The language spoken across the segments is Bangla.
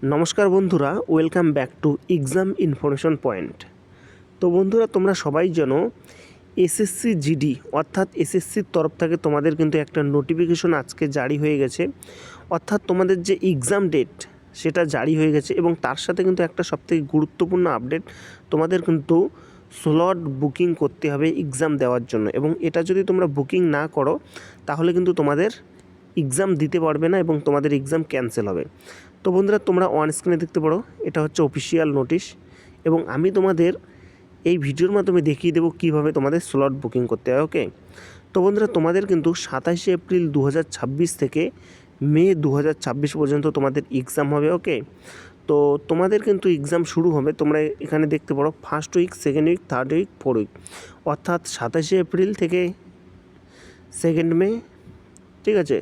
নমস্কার বন্ধুরা, welcome back to exam information point. তো বন্ধুরা, তোমরা সবাই জানো এসএসসি জিডি অর্থাৎ এসএসসির তরফ থেকে তোমাদের কিন্তু একটা নোটিফিকেশন আজকে জারি হয়ে গেছে, অর্থাৎ তোমাদের যে এক্সাম ডেট সেটা জারি হয়ে গেছে। এবং তার সাথে কিন্তু একটা সবথেকে গুরুত্বপূর্ণ আপডেট, তোমাদের কিন্তু স্লট বুকিং করতে হবে এক্সাম দেওয়ার জন্য। এবং এটা যদি তোমরা বুকিং না করো তাহলে কিন্তু তোমাদের এক্সাম দিতে পারবে না এবং তোমাদের এক্সাম ক্যান্সেল হবে। তো বন্ধুরা, তোমরা অন স্ক্রিনে দেখতে পারো, এটা হচ্ছে অফিসিয়াল নোটিশ। এবং আমি তোমাদের এই ভিডিওর মাধ্যমে দেখিয়ে দেবো কীভাবে তোমাদের স্লট বুকিং করতে হয়। ওকে, তো বন্ধুরা, তোমাদের কিন্তু 27শে এপ্রিল 2026 থেকে মে 2026 পর্যন্ত তোমাদের এক্সাম হবে। ওকে, তো তোমাদের কিন্তু এক্সাম শুরু হবে, তোমরা এখানে দেখতে পারো first week, second week, third week, fourth week, অর্থাৎ 27শে এপ্রিল থেকে 2 মে, ঠিক আছে,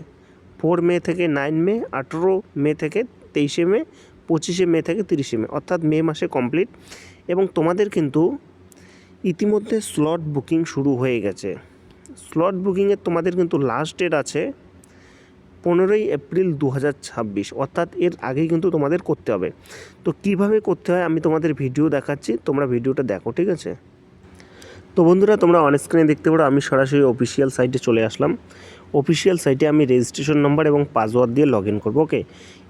4 মে থেকে 9 মে, 18 মে থেকে 23শে মে, 25শে মে থেকে 30শে মে, অর্থাৎ মে মাসে কমপ্লিট। এবং তোমাদের কিন্তু ইতিমধ্যে স্লট বুকিং শুরু হয়ে গেছে। স্লট বুকিংয়ের তোমাদের কিন্তু লাস্ট ডেট আছে 15ই এপ্রিল 2026, অর্থাৎ এর আগেই কিন্তু তোমাদের করতে হবে। তো কিভাবে করতে হয় আমি তোমাদের ভিডিও দেখাচ্ছি, তোমরা ভিডিওটা দেখো, ঠিক আছে। তো বন্ধুরা, তোমরা অন স্ক্রিনে দেখতে পারো আমি সরাসরি অফিসিয়াল সাইটে চলে আসলাম। অফিসিয়াল সাইটে আমি রেজিস্ট্রেশন নাম্বার এবং পাসওয়ার্ড দিয়ে লগ ইন করবো। ওকে,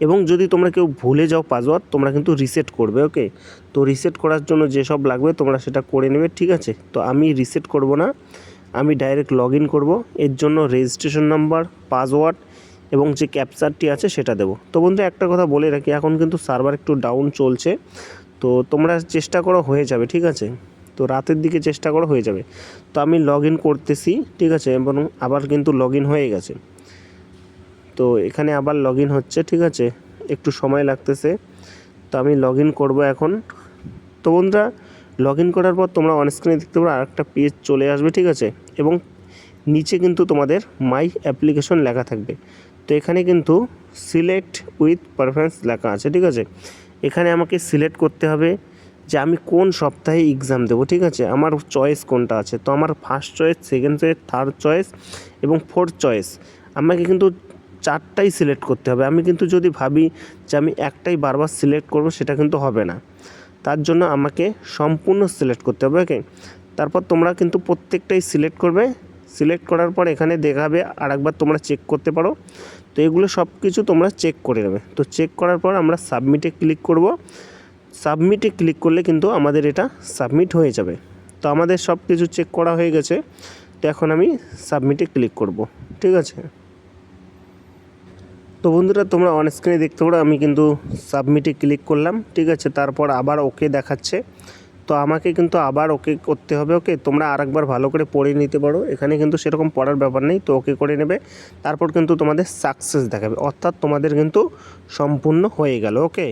এবং যদি তোমরা কেউ ভুলে যাও পাসওয়ার্ড, তোমরা কিন্তু রিসেট করবে। ওকে, তো রিসেট করার জন্য যেসব লাগবে তোমরা সেটা করে নেবে, ঠিক আছে। তো আমি রিসেট করব না, আমি ডাইরেক্ট লগ ইন করবো। এর জন্য রেজিস্ট্রেশন নাম্বার, পাসওয়ার্ড এবং যে ক্যাপচারটি আছে সেটা দেবো। তো বন্ধুরা, একটা কথা বলে রাখি, এখন কিন্তু সার্ভার একটু ডাউন চলছে, তো তোমরা চেষ্টা করো, হয়ে যাবে, ঠিক আছে। তো রাতের দিকে চেষ্টা করো, হয়ে যাবে। তো আমি লগ ইন করতেছি, ঠিক আছে, এবং আবার কিন্তু লগ ইন হয়ে গেছে। তো এখানে আবার লগ ইন হচ্ছে, ঠিক আছে, একটু সময় লাগতেছে। তো আমি লগ ইন করবো এখন। তো বন্ধুরা, লগ ইন করার পর তোমরা অন স্ক্রিনে দেখতে পারো আরেকটা পেজ চলে আসবে, ঠিক আছে। এবং নিচে কিন্তু তোমাদের মাই অ্যাপ্লিকেশন লেখা থাকবে। তো এখানে কিন্তু সিলেক্ট উইথ প্রেফারেন্স লেখা আছে, ঠিক আছে। এখানে আমাকে সিলেক্ট করতে হবে যে আমি কোন সপ্তাহে এক্সাম দেবো, ঠিক আছে। আমার চয়েস কোনটা আছে, তো আমার first choice, second choice, third choice এবং ফোর্থ চয়েস, আমাকে কিন্তু 4টাই সিলেক্ট করতে হবে। আমি কিন্তু যদি ভাবি যে আমি একটাই বারবার সিলেক্ট করব, সেটা কিন্তু হবে না। তার জন্য আমাকে সম্পূর্ণ সিলেক্ট করতে হবে। ওকে, তারপর তোমরা কিন্তু প্রত্যেকটাই সিলেক্ট করবে। সিলেক্ট করার পর এখানে দেখাবে, আরেকবার তোমরা চেক করতে পারো। তো এগুলো সব কিছু তোমরা চেক করে নেবে। তো চেক করার পর আমরা সাবমিটে ক্লিক করব। সাবমিটে ক্লিক করলে কিন্তু আমাদের এটা সাবমিট হয়ে যাবে। তো আমাদের সব কিছু চেক করা হয়ে গেছে। তো এখন আমি সাবমিটে ক্লিক করব, ঠিক আছে। তো বন্ধুরা, তোমরা অন স্ক্রিনে দেখতে পারো আমি কিন্তু সাবমিটে ক্লিক করলাম, ঠিক আছে। তারপর আবার ওকে দেখাচ্ছে, তো আমাকে কিন্তু আবার ওকে করতে হবে। ওকে, তোমরা আরেকবার ভালো করে পড়ে নিতে পারো, এখানে কিন্তু সেরকম পড়ার ব্যাপার নেই। তো ওকে করে নেবে, তারপর কিন্তু তোমাদের সাকসেস দেখাবে, অর্থাৎ তোমাদের কিন্তু সম্পূর্ণ হয়ে গেল। ওকে,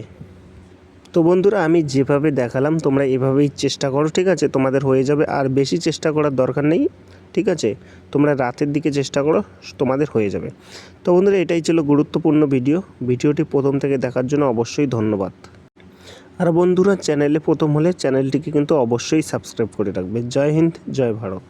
তো বন্ধুরা, আমি যেভাবে দেখালাম তোমরা এভাবেই চেষ্টা করো, ঠিক আছে, তোমাদের হয়ে যাবে। আর বেশি চেষ্টা করার দরকার নেই, ঠিক আছে। তোমরা রাতের দিকে চেষ্টা করো, তোমাদের হয়ে যাবে। তো বন্ধুরা, এটাই ছিল গুরুত্বপূর্ণ ভিডিওটি প্রথম থেকে দেখার জন্য অবশ্যই ধন্যবাদ। আর বন্ধুরা, চ্যানেলে প্রথম হলে চ্যানেলটিকে কিন্তু অবশ্যই সাবস্ক্রাইব করে রাখবে। জয় হিন্দ, জয় ভারত।